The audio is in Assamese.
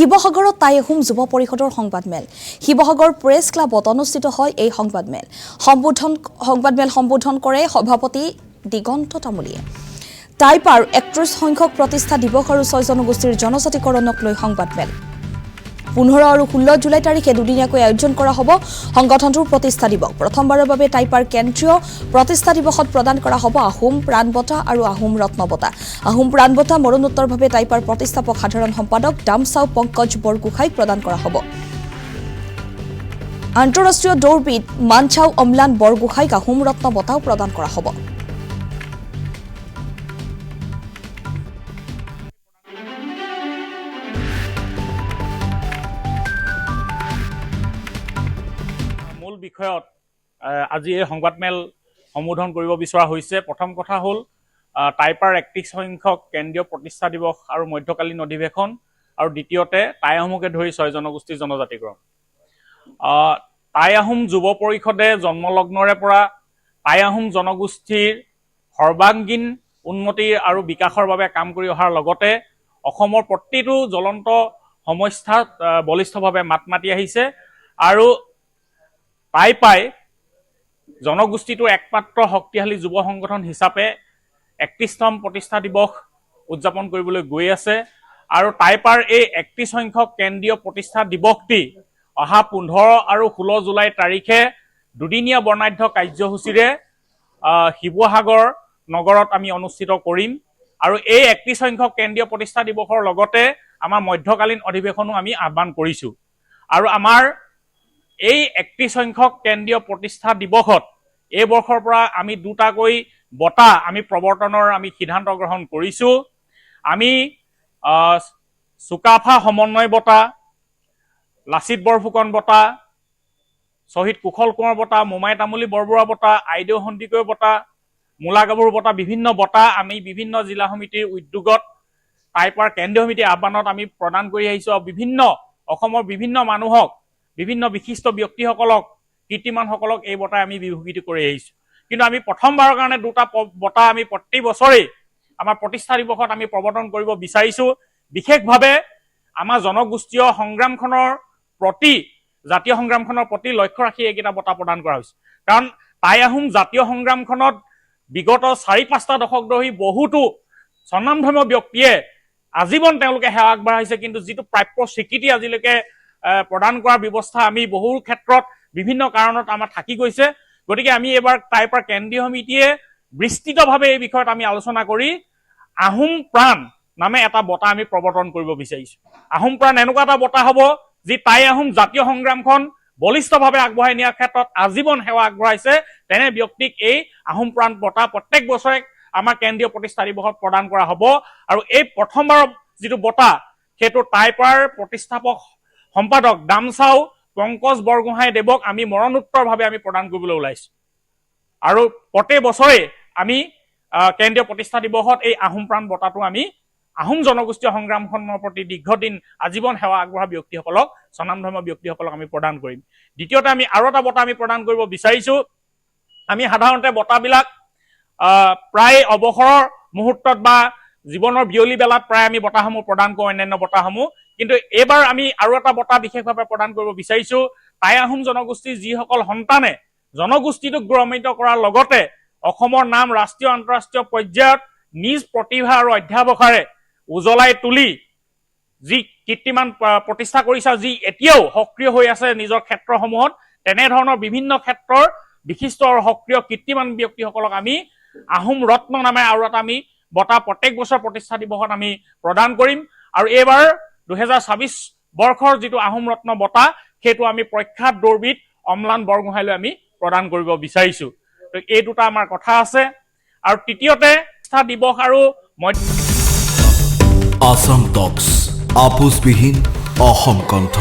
শিৱসাগৰত টাই আহোম যুৱ পৰিষদৰ সংবাদমেল শিৱসাগৰ প্ৰেছ ক্লাবত অনুষ্ঠিত হয় এই সংবাদমেল সম্বোধন কৰে সভাপতি দিগন্ত তামুলীয়ে টাইপাৰ ৩১ সংখ্যক প্ৰতিষ্ঠা দিৱস আৰু ৬ জনগোষ্ঠীৰ জনজাতিকৰণক লৈ সংবাদমেল ১৫ আৰু ১৬ জুলাই তাৰিখে দুদিনীয়াকৈ আয়োজন কৰা হ'ব সংগঠনটোৰ প্ৰতিষ্ঠা দিৱস প্ৰথমবাৰৰ বাবে টাইপাৰ কেন্দ্ৰীয় প্ৰতিষ্ঠা দিৱসত প্ৰদান কৰা হ'ব আহোম প্ৰাণ বঁটা আৰু আহোম ৰত্ন বঁটা আহোম প্ৰাণ বঁটা মৰণোত্তৰভাৱে টাইপাৰ প্ৰতিষ্ঠাপক সাধাৰণ সম্পাদক দামচাও পংকজ বৰগোহাঁইক প্ৰদান কৰা হ'ব আন্তঃৰাষ্ট্ৰীয় দৌৰবিদ মানচাও অম্লান বৰগোহাঁইক আহোম ৰত্ন বঁটাও প্ৰদান কৰা হ'ব বিষয়ত আজি এই সংবাদমেল সম্বোধন কৰিব বিচৰা হৈছে প্ৰথম কথা হ'ল টাইপাৰ ৩১ সংখ্যক কেন্দ্ৰীয় প্ৰতিষ্ঠা দিৱস আৰু মধ্যকালীন অধিৱেশন আৰু দ্বিতীয়তে টাই আহোমকে ধৰি ৬ জনগোষ্ঠীৰ জনজাতিকৰণ টাই আহোম যুৱ পৰিষদে জন্মলগ্নৰে পৰা টাই আহোম জনগোষ্ঠীৰ সৰ্বাংগীন উন্নতি আৰু বিকাশৰ বাবে কাম কৰি অহাৰ লগতে অসমৰ প্ৰতিটো জ্বলন্ত সমস্যাত বলিষ্ঠভাৱে মাত মাতি আহিছে আৰু টাইপাই জনগোষ্ঠীটোৰ একমাত্ৰ শক্তিশালী যুৱ সংগঠন হিচাপে ৩১তম প্ৰতিষ্ঠা দিৱস উদযাপন কৰিবলৈ গৈ আছে আৰু টাইপাৰ এই ৩১ সংখ্যক কেন্দ্ৰীয় প্ৰতিষ্ঠা দিৱসটি অহা ১৫ আৰু ১৬ জুলাই তাৰিখে দুদিনীয়া বৰ্ণাঢ্য কাৰ্যসূচীৰে শিৱসাগৰ নগৰত আমি অনুষ্ঠিত কৰিম আৰু এই ৩১ সংখ্যক কেন্দ্ৰীয় প্ৰতিষ্ঠা দিৱসৰ লগতে আমাৰ মধ্যকালীন অধিৱেশনো আমি আহ্বান কৰিছোঁ আৰু আমাৰ এই ৩১ সংখ্যক কেন্দ্ৰীয় প্ৰতিষ্ঠা দিৱসত এই বৰ্ষৰ পৰা আমি দুটাকৈ বঁটা আমি প্ৰৱৰ্তনৰ আমি সিদ্ধান্ত গ্ৰহণ কৰিছোঁ আমি চুকাফা সমন্বয় বঁটা লাচিত বৰফুকন বঁটা শ্বহীদ কুশল কোঁৱৰ বঁটা মোমাই তামুলী বৰবৰুৱা বঁটা আইদেউ সন্দিকৈ বঁটা মূলা গাভৰু বঁটা বিভিন্ন বঁটা আমি বিভিন্ন জিলা সমিতিৰ উদ্যোগত টাইপাৰ কেন্দ্ৰীয় সমিতিৰ আহ্বানত আমি প্ৰদান কৰি আহিছোঁ আৰু বিভিন্ন অসমৰ বিভিন্ন মানুহক বিভিন্ন বিশিষ্ট ব্যক্তিসকলক কীৰ্তিমানসকলক এই বঁটাই আমি বিভূষিত কৰি আহিছোঁ কিন্তু আমি প্ৰথমবাৰৰ কাৰণে দুটা বঁটা আমি প্ৰতি বছৰেই আমাৰ প্ৰতিষ্ঠা দিৱসত আমি প্ৰৱৰ্তন কৰিব বিচাৰিছোঁ বিশেষভাৱে আমাৰ জনগোষ্ঠীয় সংগ্ৰামখনৰ প্ৰতি জাতীয় সংগ্ৰামখনৰ প্ৰতি লক্ষ্য ৰাখি এইকেইটা বঁটা প্ৰদান কৰা হৈছে কাৰণ টাই আহোম জাতীয় সংগ্ৰামখনত বিগত ৪-৫টা দশক ধৰি বহুতো স্বনামধন্য ব্যক্তিয়ে আজীৱন তেওঁলোকে সেৱা আগবঢ়াইছে কিন্তু যিটো প্ৰাপ্য স্বীকৃতি আজিলৈকে প্ৰদান কৰাৰ ব্যৱস্থা আমি বহু ক্ষেত্ৰত বিভিন্ন কাৰণত আমাৰ থাকি গৈছে গতিকে আমি এবাৰ টাইপাৰ কেন্দ্ৰীয় সমিতিয়ে বিস্তৃতভাৱে এই বিষয়ত আমি আলোচনা কৰি আহোম প্ৰাণ নামে এটা বঁটা আমি প্ৰৱৰ্তন কৰিব বিচাৰিছোঁ আহোম প্ৰাণ এনেকুৱা এটা বঁটা হ'ব যি টাই আহোম জাতীয় সংগ্ৰামখন বলিষ্ঠভাৱে আগবঢ়াই নিয়াৰ ক্ষেত্ৰত আজীৱন সেৱা আগবঢ়াইছে তেনে ব্যক্তিক এই আহোম প্ৰাণ বঁটা প্ৰত্যেক বছৰে আমাৰ কেন্দ্ৰীয় প্ৰতিষ্ঠা দিৱসত প্ৰদান কৰা হ'ব আৰু এই প্ৰথমবাৰৰ যিটো বঁটা সেইটো টাইপাৰ প্ৰতিষ্ঠাপক সম্পাদক দামচাও পংকজ বৰগোহাঁই দেৱক আমি মৰণোত্তৰভাৱে আমি প্ৰদান কৰিবলৈ ওলাইছোঁ আৰু প্ৰত্যেক বছৰে আমি কেন্দ্ৰীয় প্ৰতিষ্ঠা দিৱসত এই আহোম প্ৰাণ বঁটাটো আমি আহোম জনগোষ্ঠীয় সংগ্ৰামখনৰ প্ৰতি দীৰ্ঘদিন আজীৱন সেৱা আগবঢ়া ব্যক্তিসকলক স্বনামধন্য ব্যক্তিসকলক আমি প্ৰদান কৰিম দ্বিতীয়তে আমি আৰু এটা বঁটা আমি প্ৰদান কৰিব বিচাৰিছোঁ আমি সাধাৰণতে বঁটাবিলাক প্ৰায় অৱসৰৰ মুহূৰ্তত বা জীৱনৰ বিয়লি বেলাত প্ৰায় আমি বঁটাসমূহ প্ৰদান কৰোঁ অন্যান্য বঁটাসমূহ কিন্তু এইবাৰ আমি আৰু এটা বঁটা বিশেষভাৱে প্ৰদান কৰিব বিচাৰিছোঁ টাই আহোম জনগোষ্ঠীৰ যিসকল সন্তানে জনগোষ্ঠীটোক গৌৰৱান্বিত কৰাৰ লগতে অসমৰ নাম ৰাষ্ট্ৰীয় আন্তঃৰাষ্ট্ৰীয় পৰ্যায়ত নিজ প্ৰতিভা আৰু অধ্যাৱসায়েৰে উজ্বলাই তুলি যি কীৰ্তিমান প্ৰতিষ্ঠা কৰিছে যি এতিয়াও সক্ৰিয় হৈ আছে নিজৰ ক্ষেত্ৰসমূহত তেনেধৰণৰ বিভিন্ন ক্ষেত্ৰৰ বিশিষ্ট আৰু সক্ৰিয় কীৰ্তিমান ব্যক্তিসকলক আমি আহোম ৰত্ন নামে আৰু এটা আমি বঁটা প্ৰত্যেক বছৰ প্ৰতিষ্ঠা দিৱসত আমি প্ৰদান কৰিম আৰু এইবাৰ ২০২৬ বৰ্ষৰ যিটো আহোম ৰত্ন বঁটা সেইটো আমি প্ৰখ্যাত দৌৰবিদ অম্লান বৰগোহাঁইলৈ আমি প্ৰদান কৰিব বিচাৰিছোঁ এই দুটা আমাৰ কথা আছে আৰু তৃতীয়তে প্ৰতিষ্ঠা দিৱস আৰু আসাম টক্স আপোচবিহীন অসম কণ্ঠ